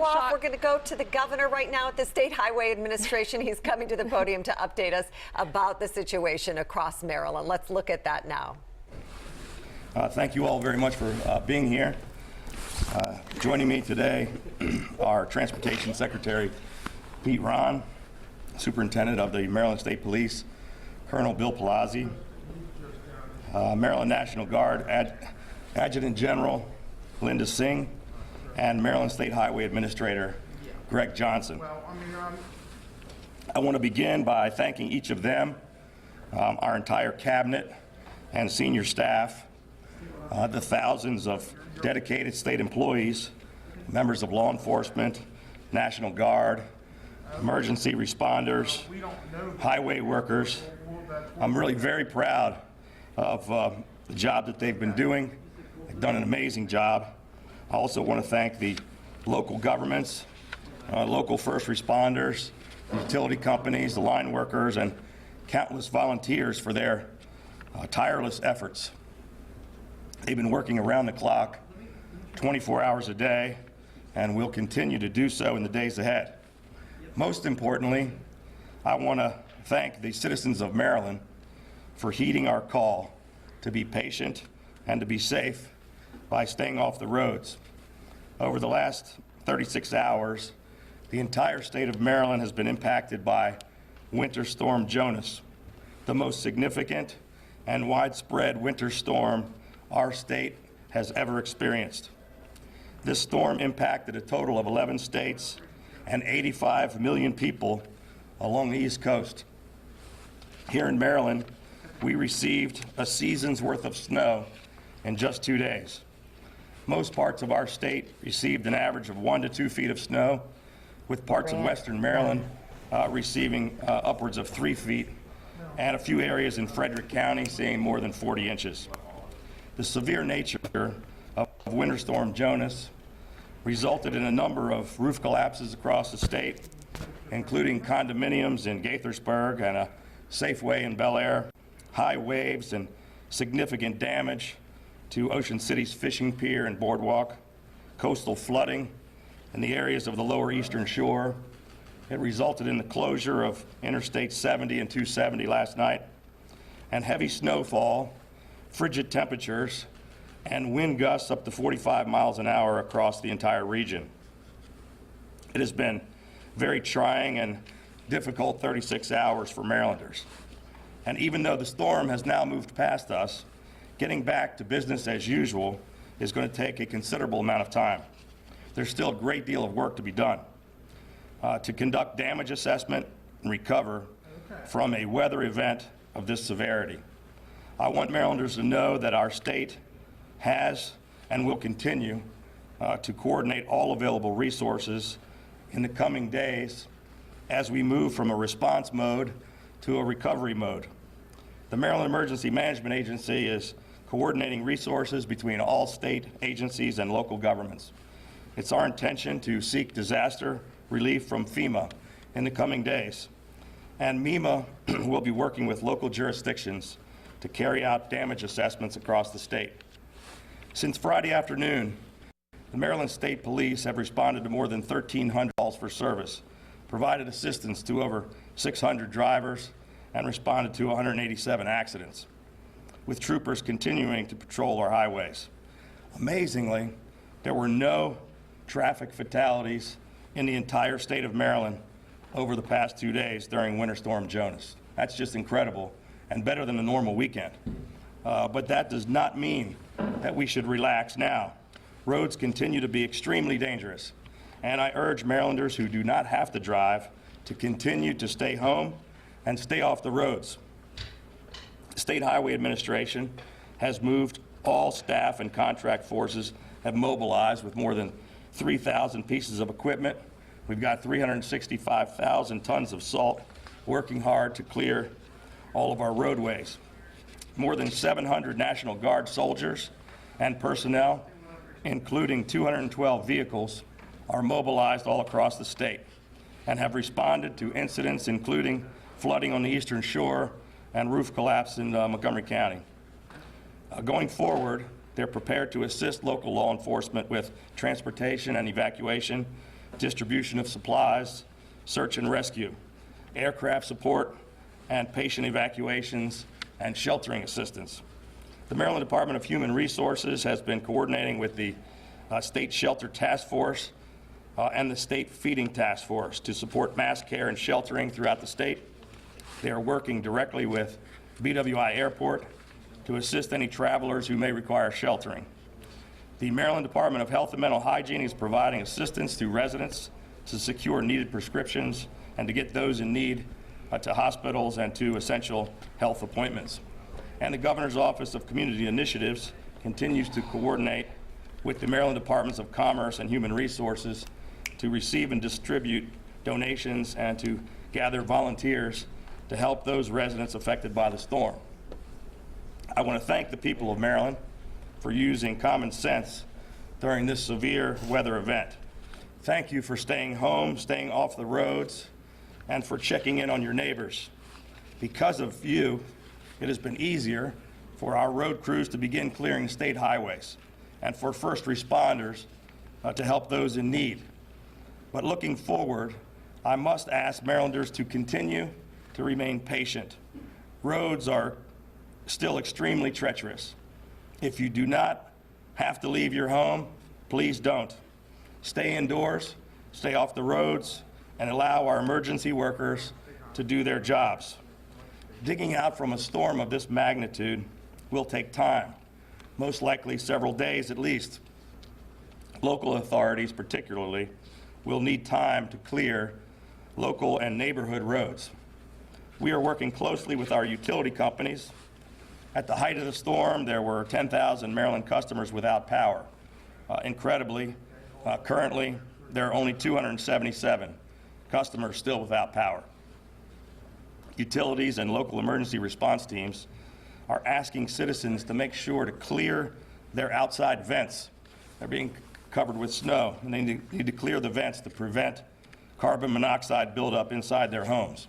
off. We're going to go to the governor right now at the State Highway Administration. He's coming to the podium to update us about the situation across Maryland. Let's look at that now. Thank you all very much for being here. Joining me today, our Transportation Secretary, Pete Ron, Superintendent of the Maryland State Police, Colonel Bill Palazzi, Maryland National Guard Adjutant General Linda Singh, and Maryland State Highway Administrator Greg Johnson. I want to begin by thanking each of them, our entire cabinet and senior staff, the thousands of dedicated state employees, members of law enforcement, National Guard, emergency responders, highway workers. I'm really very proud of the job that they've been doing. They've done an amazing job. I also want to thank the local governments, local first responders, utility companies, the line workers, and countless volunteers for their tireless efforts. They've been working around the clock, 24 hours a day, and will continue to do so in the days ahead. Most importantly, I want to thank the citizens of Maryland for heeding our call to be patient and to be safe by staying off the roads. Over the last 36 hours, the entire state of Maryland has been impacted by Winter Storm Jonas, the most significant and widespread winter storm our state has ever experienced. This storm impacted a total of 11 states and 85 million people along the East Coast. Here in Maryland, we received a season's worth of snow in just 2 days. Most parts of our state received an average of 1 to 2 feet of snow, with parts of western Maryland receiving upwards of 3 feet, and a few areas in Frederick County seeing more than 40 inches. The severe nature of Winter Storm Jonas resulted in a number of roof collapses across the state, including condominiums in Gaithersburg and a Safeway in Bel Air, high waves and significant damage to Ocean City's fishing pier and boardwalk, coastal flooding in the areas of the lower eastern shore. It resulted in the closure of Interstate 70 and 270 last night, and heavy snowfall, frigid temperatures, and wind gusts up to 45 miles an hour across the entire region. It has been very trying and difficult 36 hours for Marylanders. And even though the storm has now moved past us, getting back to business as usual is going to take a considerable amount of time. There's still a great deal of work to be done to conduct damage assessment and recover from a weather event of this severity. I want Marylanders to know that our state has and will continue to coordinate all available resources in the coming days as we move from a response mode to a recovery mode. The Maryland Emergency Management Agency is coordinating resources between all state agencies and local governments. It's our intention to seek disaster relief from FEMA in the coming days. And MEMA will be working with local jurisdictions to carry out damage assessments across the state. Since Friday afternoon, the Maryland State Police have responded to more than 1,300 calls for service, provided assistance to over 600 drivers, and responded to 187 accidents, with troopers continuing to patrol our highways. Amazingly, there were no traffic fatalities in the entire state of Maryland over the past 2 days during Winter Storm Jonas. That's just incredible and better than a normal weekend. But that does not mean that we should relax now. Roads continue to be extremely dangerous, and I urge Marylanders who do not have to drive to continue to stay home and stay off the roads. The State Highway Administration has moved all staff and contract forces have mobilized with more than 3,000 pieces of equipment. We've got 365,000 tons of salt working hard to clear all of our roadways. More than 700 National Guard soldiers and personnel, including 212 vehicles, are mobilized all across the state and have responded to incidents including flooding on the eastern shore and roof collapse in Montgomery County. Going forward, they're prepared to assist local law enforcement with transportation and evacuation distribution of supplies, search and rescue, aircraft support, and patient evacuations and sheltering assistance. The Maryland Department of Human Resources has been coordinating with the State Shelter Task Force and the State Feeding Task Force to support mass care and sheltering throughout the state. They are working directly with BWI Airport to assist any travelers who may require sheltering. The Maryland Department of Health and Mental Hygiene is providing assistance to residents to secure needed prescriptions and to get those in need to hospitals and to essential health appointments. And the Governor's Office of Community Initiatives continues to coordinate with the Maryland Departments of Commerce and Human Resources to receive and distribute donations and to gather volunteers to help those residents affected by the storm. I want to thank the people of Maryland for using common sense during this severe weather event. Thank you for staying home, staying off the roads, and for checking in on your neighbors. Because of you, it has been easier for our road crews to begin clearing state highways and for first responders to help those in need. But looking forward, I must ask Marylanders to continue to remain patient. Roads are still extremely treacherous. If you do not have to leave your home, please don't. Stay indoors, stay off the roads, and allow our emergency workers to do their jobs. Digging out from a storm of this magnitude will take time, most likely several days at least. Local authorities particularly will need time to clear local and neighborhood roads. We are working closely with our utility companies. At the height of the storm, there were 10,000 Maryland customers without power. Incredibly, currently, there are only 277 customers still without power. Utilities and local emergency response teams are asking citizens to make sure to clear their outside vents. They're being covered with snow, and they need to clear the vents to prevent carbon monoxide buildup inside their homes.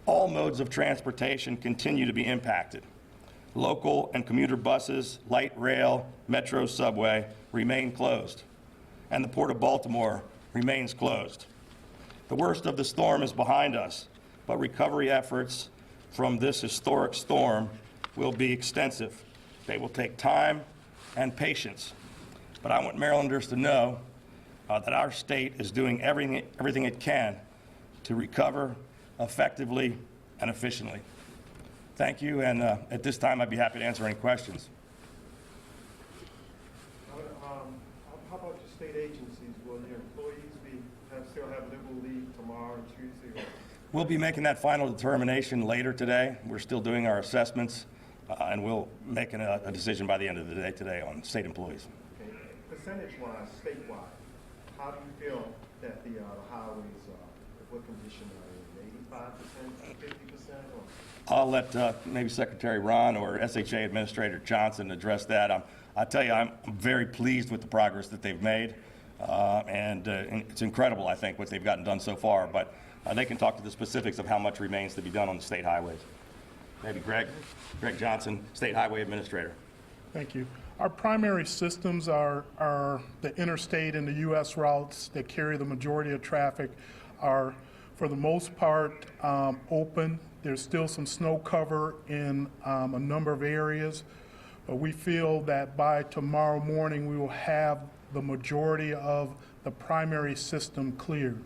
All modes of transportation continue to be impacted. Local and commuter buses, light rail, metro, subway remain closed, and the Port of Baltimore remains closed. The worst of the storm is behind us, but recovery efforts from this historic storm will be extensive. They will take time and patience. But I want Marylanders to know that our state is doing everything it can to recover effectively and efficiently. Thank you, and at this time, I'd be happy to answer any questions. How about your state agencies? Will your employees still have liberal leave tomorrow and Tuesday? We'll be making that final determination later today. We're still doing our assessments, and we'll make a decision by the end of the day today on state employees. Okay. Percentage-wise, statewide, how do you feel that the highways are? What condition are they? 85%, 50%? I'll let maybe Secretary Ron or SHA Administrator Johnson address that. I tell you, I'm very pleased with the progress that they've made, and it's incredible, I think, what they've gotten done so far. But they can talk to the specifics of how much remains to be done on the state highways. Maybe Greg Johnson, State Highway Administrator. Thank you. Our primary systems are the interstate and the U.S. routes that carry the majority of traffic are, for the most part, open. There's still some snow cover in a number of areas, but we feel that by tomorrow morning we will have the majority of the primary system cleared.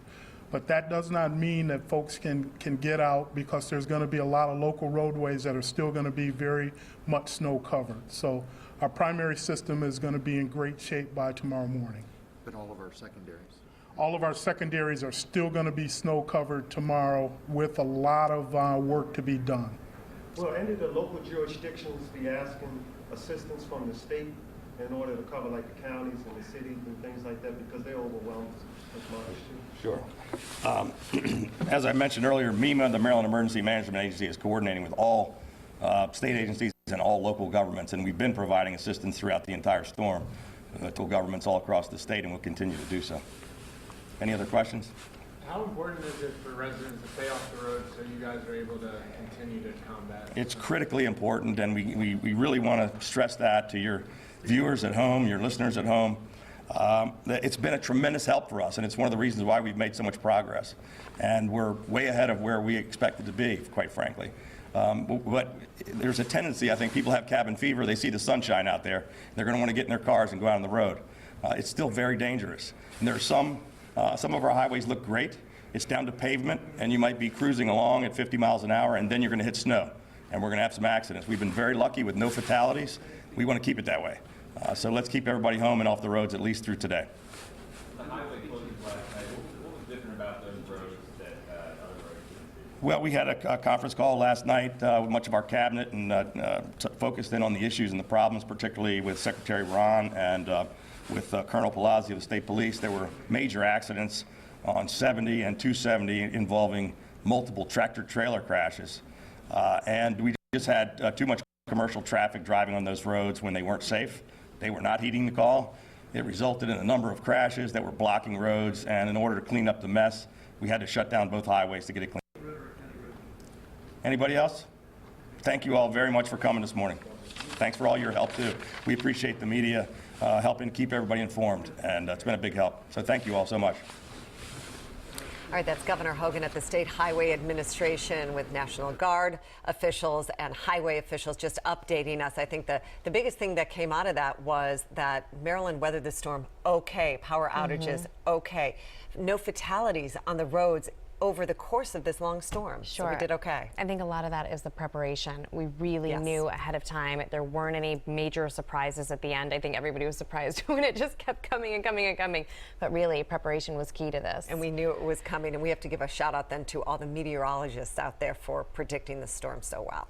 But that does not mean that folks can get out, because there's going to be a lot of local roadways that are still going to be very much snow covered. So our primary system is going to be in great shape by tomorrow morning. But all of our secondaries? All of our secondaries are still going to be snow covered tomorrow with a lot of work to be done. Will any of the local jurisdictions be asking assistance from the state in order to cover like the counties and the cities and things like that, because they're overwhelmed as much? Sure. As I mentioned earlier, MEMA, the Maryland Emergency Management Agency, is coordinating with all state agencies and all local governments, and we've been providing assistance throughout the entire storm to governments all across the state, and will continue to do so. Any other questions? How important is it for residents to stay off the road so you guys are able to continue to combat? It's critically important, and we really want to stress that to your viewers at home, your listeners at home. It's been a tremendous help for us, and it's one of the reasons why we've made so much progress. And we're way ahead of where we expected to be, quite frankly. But there's a tendency, I think, people have cabin fever. They see the sunshine out there. They're going to want to get in their cars and go out on the road. It's still very dangerous. And there are some of our highways look great. It's down to pavement, and you might be cruising along at 50 miles an hour, and then you're going to hit snow, and we're going to have some accidents. We've been very lucky with no fatalities. We want to keep it that way. So let's keep everybody home and off the roads at least through today. The highway closings last night, what was different about those roads that other roads didn't do? Well, we had a conference call last night with much of our cabinet and focused in on the issues and the problems, particularly with Secretary Ron and with Colonel Palazzi of the State Police. There were major accidents on 70 and 270 involving multiple tractor-trailer crashes. And we just had too much commercial traffic driving on those roads when they weren't safe. They were not heeding the call. It resulted in a number of crashes that were blocking roads, and in order to clean up the mess, we had to shut down both highways to get it clean. Anybody else? Thank you all very much for coming this morning. Thanks for all your help, too. We appreciate the media helping keep everybody informed, and it's been a big help. So thank you all so much. All right, that's Governor Hogan at the State Highway Administration with National Guard officials and highway officials just updating us. I think the biggest thing that came out of that was that Maryland weathered the storm okay, power outages okay, no fatalities on the roads over the course of this long storm. Sure. So we did okay. I think a lot of that is the preparation. We really Yes. knew ahead of time. There weren't any major surprises at the end. I think everybody was surprised when it just kept coming and coming and coming. But really, preparation was key to this. And we knew it was coming, and we have to give a shout out then to all the meteorologists out there for predicting the storm so well.